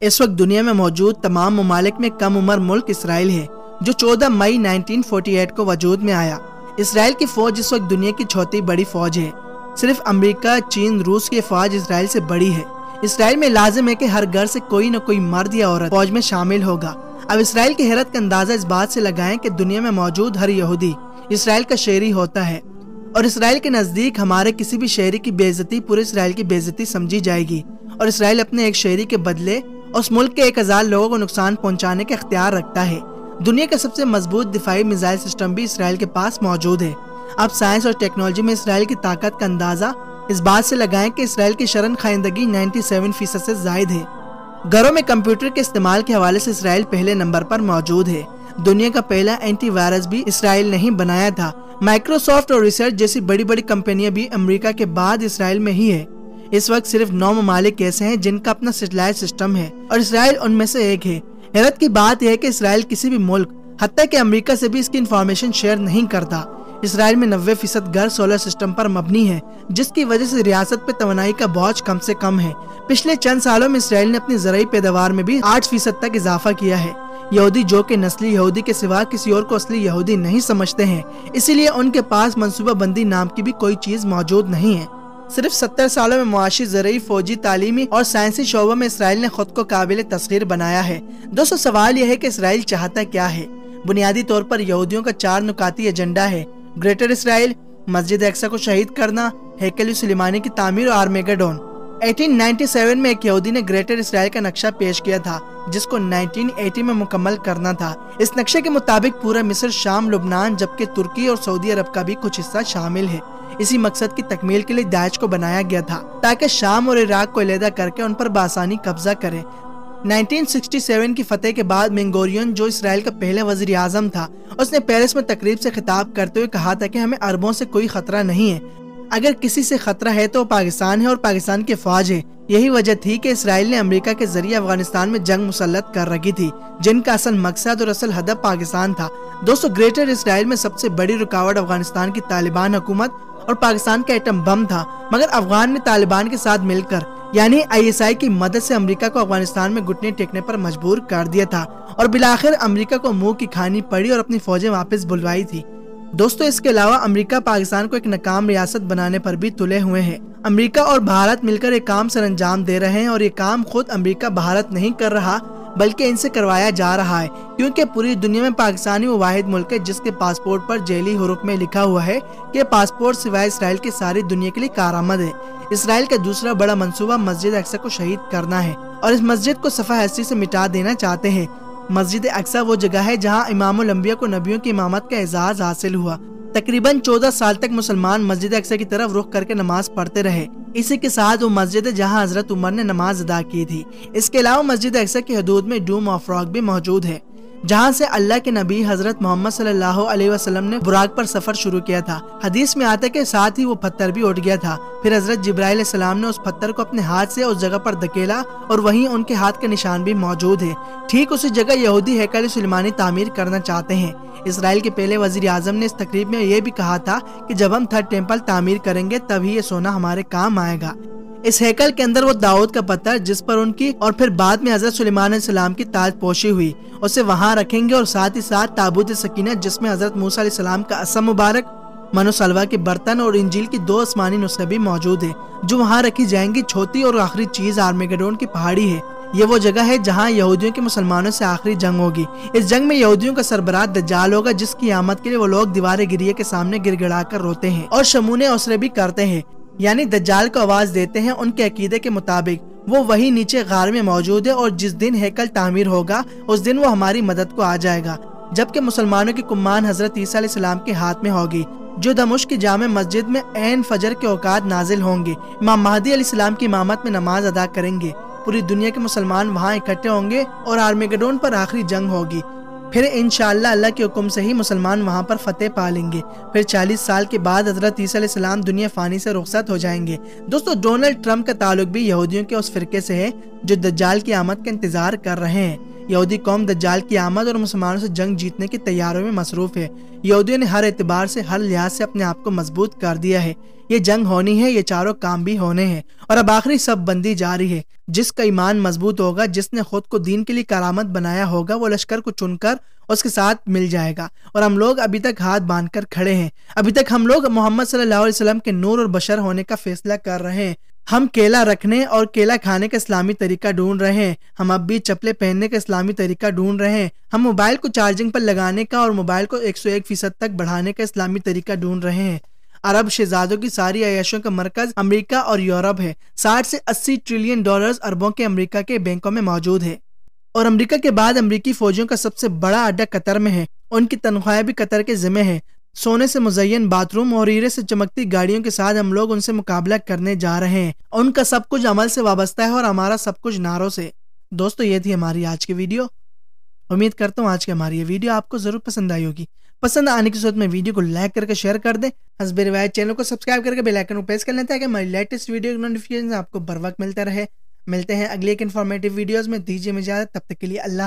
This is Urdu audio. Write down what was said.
اس وقت دنیا میں موجود تمام ممالک میں کم عمر ملک اسرائیل ہے، جو 14 مئی 1948 کو وجود میں آیا۔ اسرائیل کی فوج اس وقت دنیا کی چوتھی بڑی فوج ہے۔ صرف امریکہ، چین، روس کی فوج اسرائیل سے بڑی ہے۔ اسرائیل میں لازم ہے کہ ہر گھر سے کوئی نہ کوئی مرد یا عورت فوج میں شامل ہوگا۔ اب اسرائیل کی حیرت کا اندازہ اس بات سے لگائیں کہ دنیا میں موجود ہر یہودی اسرائیل کا شہری ہوتا ہے، اور اسرائیل کے نزدیک ہمارے کسی بھی شہری کی بے عزتی پورے اسرائیل کی بے عزتی سمجھی جائے گی، اور اسرائیل اپنے ایک شہری کے بدلے اس ملک کے 1000 لوگوں کو نقصان پہنچانے کا اختیار رکھتا ہے۔ دنیا کا سب سے مضبوط دفاعی میزائل سسٹم بھی اسرائیل کے پاس موجود ہے۔ اب سائنس اور ٹیکنالوجی میں اسرائیل کی طاقت کا اندازہ اس بات سے لگائیں کہ اسرائیل کی شرن خائندگی 97% سے زائد ہے۔ گھروں میں کمپیوٹر کے استعمال کے حوالے سے اسرائیل پہلے نمبر پر موجود ہے۔ دنیا کا پہلا اینٹی وائرس بھی اسرائیل نے ہی بنایا تھا۔ مائکروسافٹ اور ریسرچ جیسی بڑی بڑی کمپنیاں بھی امریکہ کے بعد اسرائیل میں ہی ہے۔ اس وقت صرف 9 ممالک ایسے ہیں جن کا اپنا سیٹلائٹ سسٹم ہے، اور اسرائیل ان میں سے ایک ہے۔ حیرت کی بات یہ ہے کہ اسرائیل کسی بھی ملک، حتیٰ کہ امریکہ سے بھی اس کی انفارمیشن شیئر نہیں کرتا۔ اسرائیل میں 90% گھر سولر سسٹم پر مبنی ہے، جس کی وجہ سے ریاست پہ توانائی کا بوجھ کم سے کم ہے۔ پچھلے چند سالوں میں اسرائیل نے اپنی زرعی پیداوار میں بھی 8% تک اضافہ کیا ہے۔ یہودی جو کہ نسلی یہودی کے سوا کسی اور کو اصلی یہودی نہیں سمجھتے ہیں، اسی لیے ان کے پاس منصوبہ بندی نام کی بھی کوئی چیز موجود نہیں ہے۔ صرف 70 سالوں میں معاشی، زرعی، فوجی، تعلیمی اور سائنسی شعبوں میں اسرائیل نے خود کو قابل تسخیر بنایا ہے۔ دوستو، سوال یہ ہے کہ اسرائیل چاہتا کیا ہے؟ بنیادی طور پر یہودیوں کا 4 نکاتی ایجنڈا ہے: گریٹر اسرائیل، مسجد اقصی کو شہید کرنا، ہیکل سلیمانی کی تعمیر اور آرمیگڈون۔ 1897 میں ایک یہودی نے گریٹر اسرائیل کا نقشہ پیش کیا تھا، جس کو 1980 میں مکمل کرنا تھا۔ اس نقشے کے مطابق پورا مصر، شام، لبنان، جبکہ ترکی اور سعودی عرب کا بھی کچھ حصہ شامل ہے۔ اسی مقصد کی تکمیل کے لیے داعش کو بنایا گیا تھا، تاکہ شام اور عراق کو علیحدہ کر کے ان پر بآسانی قبضہ کرے۔ 1967 کی فتح کے بعد بن-گورین، جو اسرائیل کا پہلا وزیر اعظم تھا، اس نے پیرس میں تقریب سے خطاب کرتے ہوئے کہا تھا کہ ہمیں عربوں سے کوئی خطرہ نہیں ہے، اگر کسی سے خطرہ ہے تو پاکستان ہے اور پاکستان کی فوج ہے۔ یہی وجہ تھی کہ اسرائیل نے امریکہ کے ذریعے افغانستان میں جنگ مسلط کر رکھی تھی، جن کا اصل مقصد اور اصل ہدف پاکستان تھا۔ دوستو، گریٹر اسرائیل میں سب سے بڑی رکاوٹ افغانستان کی طالبان حکومت اور پاکستان کا ایٹم بم تھا، مگر افغان نے طالبان کے ساتھ مل کر یعنی ISI کی مدد سے امریکہ کو افغانستان میں گھٹنے ٹیکنے پر مجبور کر دیا تھا، اور بالآخر امریکہ کو منہ کی کھانی پڑی اور اپنی فوجیں واپس بلوائی تھی۔ دوستو، اس کے علاوہ امریکہ پاکستان کو ایک ناکام ریاست بنانے پر بھی تلے ہوئے ہیں۔ امریکہ اور بھارت مل کر ایک کام سر انجام دے رہے ہیں، اور یہ کام خود امریکہ بھارت نہیں کر رہا بلکہ ان سے کروایا جا رہا ہے، کیونکہ پوری دنیا میں پاکستانی وہ واحد ملک ہے جس کے پاسپورٹ پر جعلی حروف میں لکھا ہوا ہے کہ پاسپورٹ سوائے اسرائیل کے ساری دنیا کے لیے کارآمد ہے۔ اسرائیل کا دوسرا بڑا منصوبہ مسجد اقصی کو شہید کرنا ہے، اور اس مسجد کو صفحہ ہستی سے مٹا دینا چاہتے ہیں۔ مسجد اقصی وہ جگہ ہے جہاں امام الانبیاء کو نبیوں کی امامت کا اعزاز حاصل ہوا۔ تقریباً 14 سال تک مسلمان مسجد اقصی کی طرف رخ کر کے نماز پڑھتے رہے۔ اسی کے ساتھ وہ مسجد ہے جہاں حضرت عمر نے نماز ادا کی تھی۔ اس کے علاوہ مسجد اقصی کی حدود میں ڈوم آف راک بھی موجود ہے، جہاں سے اللہ کے نبی حضرت محمد صلی اللہ علیہ وسلم نے براق پر سفر شروع کیا تھا۔ حدیث میں آتا ہے کہ ساتھ ہی وہ پتھر بھی اٹھ گیا تھا، پھر حضرت جبرائیل علیہ السلام نے اس پتھر کو اپنے ہاتھ سے اس جگہ پر دھکیلا، اور وہیں ان کے ہاتھ کا نشان بھی موجود ہے۔ ٹھیک اسی جگہ یہودی ہیکل سلیمانی تعمیر کرنا چاہتے ہیں۔ اسرائیل کے پہلے وزیر اعظم نے اس تقریب میں یہ بھی کہا تھا کہ جب ہم 3rd ٹیمپل تعمیر کریں گے تب ہی یہ سونا ہمارے کام آئے گا۔ اس ہیکل کے اندر وہ داؤد کا پتھر جس پر ان کی اور پھر بعد میں حضرت سلیمان علیہ السلام کی تاج پوشی ہوئی، اسے وہاں رکھیں گے، اور ساتھ ہی ساتھ تابوت سکینہ جس میں حضرت موسیٰ علیہ السلام کا عصا مبارک، من و سلوہ کے برتن اور انجیل کی 2 آسمانی نسخے بھی موجود ہیں، جو وہاں رکھی جائیں گی۔ چھوٹی اور آخری چیز آرمیگڈون کی پہاڑی ہے۔ یہ وہ جگہ ہے جہاں یہودیوں کے مسلمانوں سے آخری جنگ ہوگی۔ اس جنگ میں یہودیوں کا سربراہ دجال ہوگا، جس کی آمد کے لیے وہ لوگ دیوار گریہ کے سامنے گر گڑا کر روتے ہیں اور شمونے اسرے بھی کرتے ہیں، یعنی دجال کو آواز دیتے ہیں۔ ان کے عقیدے کے مطابق وہ وہی نیچے غار میں موجود ہے، اور جس دن ہیکل تعمیر ہوگا اس دن وہ ہماری مدد کو آ جائے گا، جبکہ مسلمانوں کی کمان حضرت عیسیٰ علیہ السلام کے ہاتھ میں ہوگی، جو دمشق کی جامع مسجد میں عین فجر کے اوقات نازل ہوں گے۔ امام مہدی علیہ السلام کی امامت میں نماز ادا کریں گے، پوری دنیا کے مسلمان وہاں اکٹھے ہوں گے، اور آرمیگڈون پر آخری جنگ ہوگی۔ پھر انشاءاللہ اللہ کے حکم سے ہی مسلمان وہاں پر فتح پا لیں گے۔ پھر 40 سال کے بعد حضرت عیسیٰ علیہ السلام دنیا فانی سے رخصت ہو جائیں گے۔ دوستو، ڈونلڈ ٹرمپ کا تعلق بھی یہودیوں کے اس فرقے سے ہے جو دجال کی آمد کا انتظار کر رہے ہیں۔ یہودی قوم دجال کی آمد اور مسلمانوں سے جنگ جیتنے کی تیاریوں میں مصروف ہے۔ یہودیوں نے ہر اعتبار سے، ہر لحاظ سے اپنے آپ کو مضبوط کر دیا ہے۔ یہ جنگ ہونی ہے، یہ چاروں کام بھی ہونے ہیں، اور اب آخری سب بندی جاری ہے۔ جس کا ایمان مضبوط ہوگا، جس نے خود کو دین کے لیے کرامت بنایا ہوگا، وہ لشکر کو چن کر اس کے ساتھ مل جائے گا۔ اور ہم لوگ ابھی تک ہاتھ باندھ کر کھڑے ہیں۔ ابھی تک ہم لوگ محمد صلی اللہ علیہ وسلم کے نور اور بشر ہونے کا فیصلہ کر رہے ہیں۔ ہم کیلا رکھنے اور کیلا کھانے کا اسلامی طریقہ ڈھونڈ رہے ہیں۔ ہم اب بھی چپلے پہننے کا اسلامی طریقہ ڈھونڈ رہے ہیں۔ ہم موبائل کو چارجنگ پر لگانے کا اور موبائل کو 101% تک بڑھانے کا اسلامی طریقہ ڈھونڈ رہے ہیں۔ عرب شہزادوں کی ساری عیاشیوں کا مرکز امریکہ اور یورپ ہے۔ 60 سے 80 ٹریلین ڈالرز اربوں کے امریکہ کے بینکوں میں موجود ہے، اور امریکہ کے بعد امریکی فوجیوں کا سب سے بڑا اڈا قطر میں ہے۔ ان کی تنخواہیں بھی قطر کے ذمہ ہیں۔ سونے سے مزین باتھ روم اور ہیرے سے چمکتی گاڑیوں کے ساتھ ہم لوگ ان سے مقابلہ کرنے جا رہے ہیں۔ ان کا سب کچھ عمل سے وابستہ ہے اور ہمارا سب کچھ نعروں سے۔ دوستو، یہ تھی ہماری آج کی ویڈیو۔ امید کرتا ہوں آج کی ہماری یہ ویڈیو آپ کو ضرور پسند آئی ہوگی۔ پسند آنے کی صورت میں ویڈیو کو لائک کر کے شیئر کر دیں۔ حسب روایت چینل کو سبسکرائب کر کے بیل آئیکن کو پریس کر لیں تاکہ ہماری لیٹسٹ ویڈیو کی نوٹیفیکیشن آپ کو بر وقت ملتا رہے۔ ملتے ہیں اگلی ایک انفارمیٹیو ویڈیوز میں۔ دیجیے مجھے اجازت، تب تک کے لیے اللہ